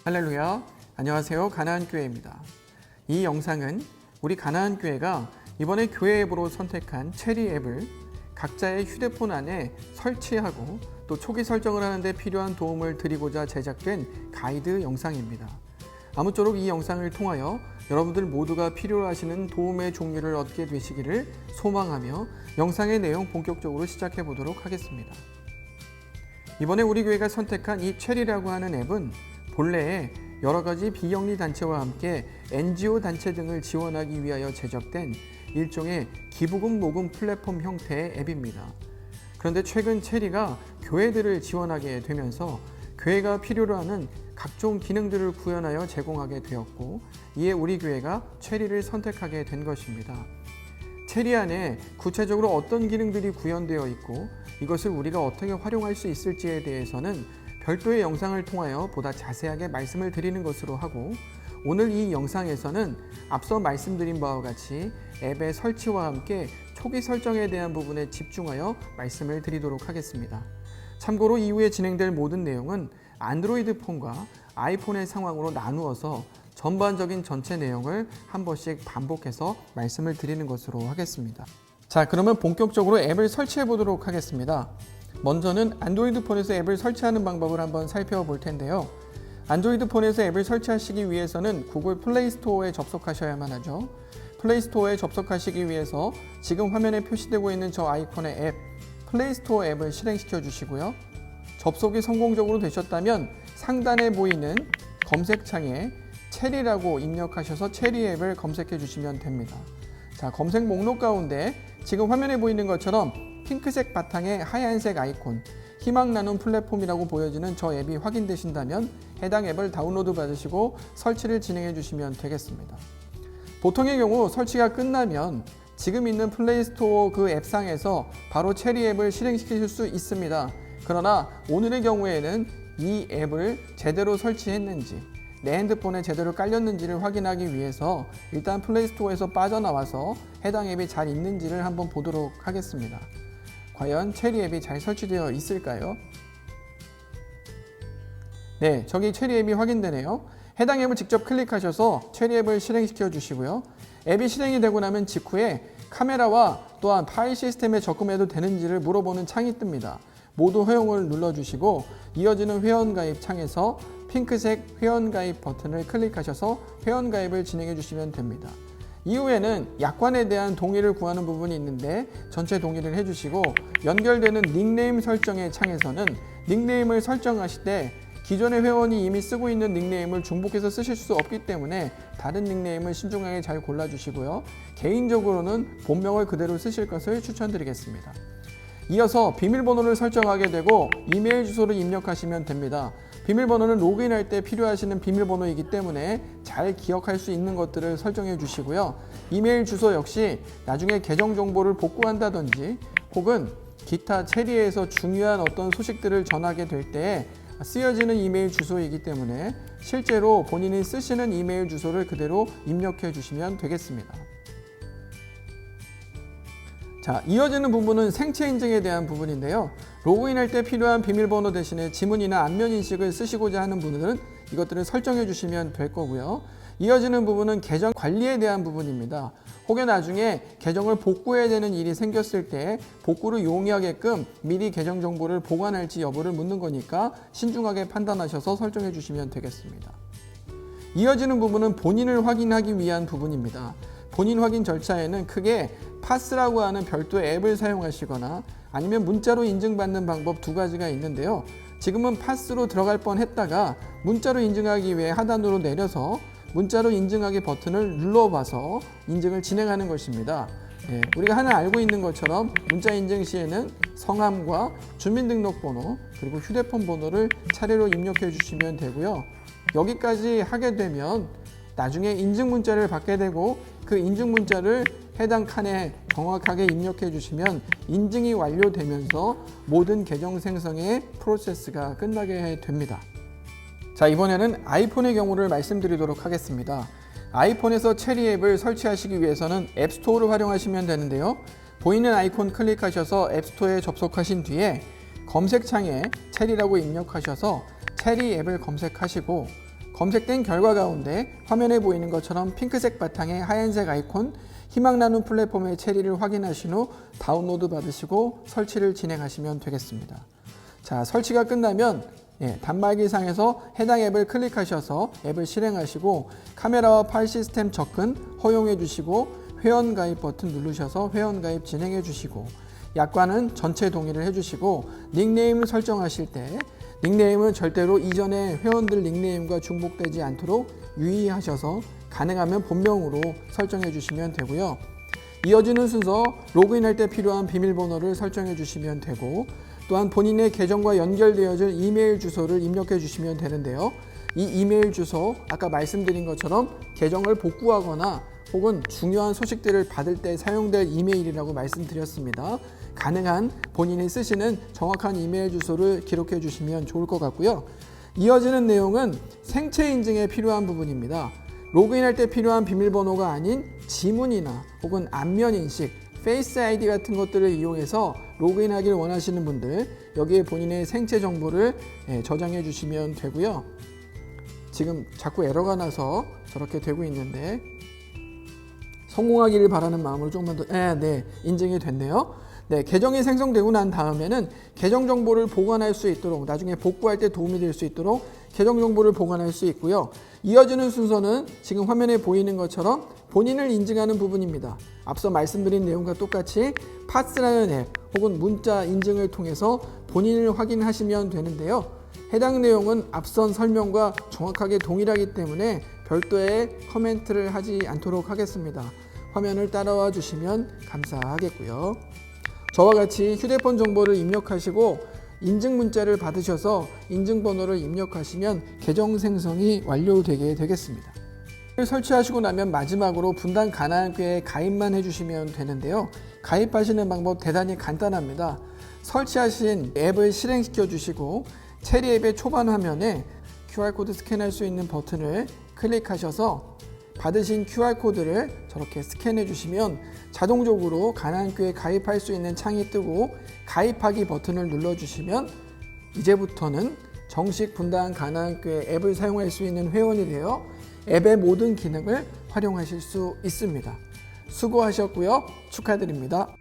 할렐루야, 안녕하세요. 가나안교회입니다. 이 영상은 우리 가나안교회가 이번에 교회 앱으로 선택한 체리 앱을 각자의 휴대폰 안에 설치하고 또 초기 설정을 하는 데 필요한 도움을 드리고자 제작된 가이드 영상입니다. 아무쪼록 이 영상을 통하여 여러분들 모두가 필요로 하시는 도움의 종류를 얻게 되시기를 소망하며 영상의 내용 본격적으로 시작해 보도록 하겠습니다. 이번에 우리 교회가 선택한 이 체리라고 하는 앱은 본래에 여러 가지 비영리 단체와 함께 NGO 단체 등을 지원하기 위하여 제작된 일종의 기부금 모금 플랫폼 형태의 앱입니다. 그런데 최근 체리가 교회들을 지원하게 되면서 교회가 필요로 하는 각종 기능들을 구현하여 제공하게 되었고, 이에 우리 교회가 체리를 선택하게 된 것입니다. 체리 안에 구체적으로 어떤 기능들이 구현되어 있고 이것을 우리가 어떻게 활용할 수 있을지에 대해서는 별도의 영상을 통하여 보다 자세하게 말씀을 드리는 것으로 하고, 오늘 이 영상에서는 앞서 말씀드린 바와 같이 앱의 설치와 함께 초기 설정에 대한 부분에 집중하여 말씀을 드리도록 하겠습니다. 참고로 이후에 진행될 모든 내용은 안드로이드 폰과 아이폰의 상황으로 나누어서 전반적인 전체 내용을 한 번씩 반복해서 말씀을 드리는 것으로 하겠습니다. 자, 그러면 본격적으로 앱을 설치해 보도록 하겠습니다. 먼저는 안드로이드 폰에서 앱을 설치하는 방법을 한번 살펴볼 텐데요. 안드로이드 폰에서 앱을 설치하시기 위해서는 구글 플레이 스토어에 접속하셔야만 하죠. 플레이 스토어에 접속하시기 위해서 지금 화면에 표시되고 있는 저 아이콘의 앱, 플레이 스토어 앱을 실행시켜 주시고요. 접속이 성공적으로 되셨다면 상단에 보이는 검색창에 체리라고 입력하셔서 체리 앱을 검색해 주시면 됩니다. 자, 검색 목록 가운데 지금 화면에 보이는 것처럼 핑크색 바탕에 하얀색 아이콘, 희망 나눔 플랫폼이라고 보여지는 저 앱이 확인되신다면 해당 앱을 다운로드 받으시고 설치를 진행해 주시면 되겠습니다. 보통의 경우 설치가 끝나면 지금 있는 플레이 스토어 그 앱상에서 바로 체리 앱을 실행시키실 수 있습니다. 그러나 오늘의 경우에는 이 앱을 제대로 설치했는지, 내 핸드폰에 제대로 깔렸는지를 확인하기 위해서 일단 플레이 스토어에서 빠져나와서 해당 앱이 잘 있는지를 한번 보도록 하겠습니다. 과연 체리 앱이 잘 설치되어 있을까요? 네, 저기 체리 앱이 확인되네요. 해당 앱을 직접 클릭하셔서 체리 앱을 실행시켜 주시고요. 앱이 실행이 되고 나면 직후에 카메라와 또한 파일 시스템에 접근해도 되는지를 물어보는 창이 뜹니다. 모두 허용을 눌러주시고 이어지는 회원가입 창에서 핑크색 회원가입 버튼을 클릭하셔서 회원가입을 진행해 주시면 됩니다. 이후에는 약관에 대한 동의를 구하는 부분이 있는데 전체 동의를 해주시고, 연결되는 닉네임 설정의 창에서는 닉네임을 설정하실 때 기존의 회원이 이미 쓰고 있는 닉네임을 중복해서 쓰실 수 없기 때문에 다른 닉네임을 신중하게 잘 골라주시고요. 개인적으로는 본명을 그대로 쓰실 것을 추천드리겠습니다. 이어서 비밀번호를 설정하게 되고 이메일 주소를 입력하시면 됩니다. 비밀번호는 로그인할 때 필요하시는 비밀번호이기 때문에 잘 기억할 수 있는 것들을 설정해 주시고요. 이메일 주소 역시 나중에 계정 정보를 복구한다든지 혹은 기타 체리에서 중요한 어떤 소식들을 전하게 될 때 쓰여지는 이메일 주소이기 때문에 실제로 본인이 쓰시는 이메일 주소를 그대로 입력해 주시면 되겠습니다. 자, 이어지는 부분은 생체 인증에 대한 부분인데요. 로그인할 때 필요한 비밀번호 대신에 지문이나 안면 인식을 쓰시고자 하는 분들은 이것들을 설정해 주시면 될 거고요. 이어지는 부분은 계정 관리에 대한 부분입니다. 혹여 나중에 계정을 복구해야 되는 일이 생겼을 때 복구를 용이하게끔 미리 계정 정보를 보관할지 여부를 묻는 거니까 신중하게 판단하셔서 설정해 주시면 되겠습니다. 이어지는 부분은 본인을 확인하기 위한 부분입니다. 본인 확인 절차에는 크게 파스라고 하는 별도의 앱을 사용하시거나 아니면 문자로 인증받는 방법 두 가지가 있는데요. 지금은 파스로 들어갈 뻔 했다가 문자로 인증하기 위해 하단으로 내려서 문자로 인증하기 버튼을 눌러봐서 인증을 진행하는 것입니다. 우리가 하나 알고 있는 것처럼 문자 인증 시에는 성함과 주민등록번호 그리고 휴대폰 번호를 차례로 입력해 주시면 되고요. 여기까지 하게 되면 나중에 인증 문자를 받게 되고 그 인증 문자를 해당 칸에 정확하게 입력해 주시면 인증이 완료되면서 모든 계정 생성의 프로세스가 끝나게 됩니다. 자, 이번에는 아이폰의 경우를 말씀드리도록 하겠습니다. 아이폰에서 체리 앱을 설치하시기 위해서는 앱스토어를 활용하시면 되는데요. 보이는 아이콘 클릭하셔서 앱스토어에 접속하신 뒤에 검색창에 체리라고 입력하셔서 체리 앱을 검색하시고 검색된 결과 가운데 화면에 보이는 것처럼 핑크색 바탕에 하얀색 아이콘 희망 나눔 플랫폼의 체리를 확인하신 후 다운로드 받으시고 설치를 진행하시면 되겠습니다. 자, 설치가 끝나면 단말기상에서 해당 앱을 클릭하셔서 앱을 실행하시고 카메라와 파일 시스템 접근 허용해 주시고 회원가입 버튼 누르셔서 회원가입 진행해 주시고 약관은 전체 동의를 해주시고 닉네임을 설정하실 때 닉네임은 절대로 이전의 회원들 닉네임과 중복되지 않도록 유의하셔서 가능하면 본명으로 설정해 주시면 되고요. 이어지는 순서 로그인할 때 필요한 비밀번호를 설정해 주시면 되고 또한 본인의 계정과 연결되어질 이메일 주소를 입력해 주시면 되는데요. 이 이메일 주소 아까 말씀드린 것처럼 계정을 복구하거나 혹은 중요한 소식들을 받을 때 사용될 이메일이라고 말씀드렸습니다. 가능한 본인이 쓰시는 정확한 이메일 주소를 기록해 주시면 좋을 것 같고요. 이어지는 내용은 생체 인증에 필요한 부분입니다. 로그인할 때 필요한 비밀번호가 아닌 지문이나 혹은 안면 인식, 페이스 아이디 같은 것들을 이용해서 로그인하길 원하시는 분들 여기에 본인의 생체 정보를 저장해 주시면 되고요. 지금 자꾸 에러가 나서 저렇게 되고 있는데 성공하기를 바라는 마음으로 조금만 더 인증이 됐네요. 계정이 생성되고 난 다음에는 계정 정보를 보관할 수 있도록 나중에 복구할 때 도움이 될 수 있도록 계정 정보를 보관할 수 있고요. 이어지는 순서는 지금 화면에 보이는 것처럼 본인을 인증하는 부분입니다. 앞서 말씀드린 내용과 똑같이 파스라는 앱 혹은 문자 인증을 통해서 본인을 확인하시면 되는데요. 해당 내용은 앞선 설명과 정확하게 동일하기 때문에 별도의 코멘트를 하지 않도록 하겠습니다. 화면을 따라와 주시면 감사하겠고요. 저와 같이 휴대폰 정보를 입력하시고 인증 문자를 받으셔서 인증번호를 입력하시면 계정 생성이 완료되게 되겠습니다. 설치하시고 나면 마지막으로 분당 가나안교회에 가입만 해주시면 되는데요. 가입하시는 방법 대단히 간단합니다. 설치하신 앱을 실행시켜 주시고 체리 앱의 초반 화면에 QR코드 스캔할 수 있는 버튼을 클릭하셔서 받으신 QR코드를 저렇게 스캔해 주시면 자동적으로 가나안교회에 가입할 수 있는 창이 뜨고 가입하기 버튼을 눌러주시면 이제부터는 정식 분당 가나안교회 앱을 사용할 수 있는 회원이 되어 앱의 모든 기능을 활용하실 수 있습니다. 수고하셨고요. 축하드립니다.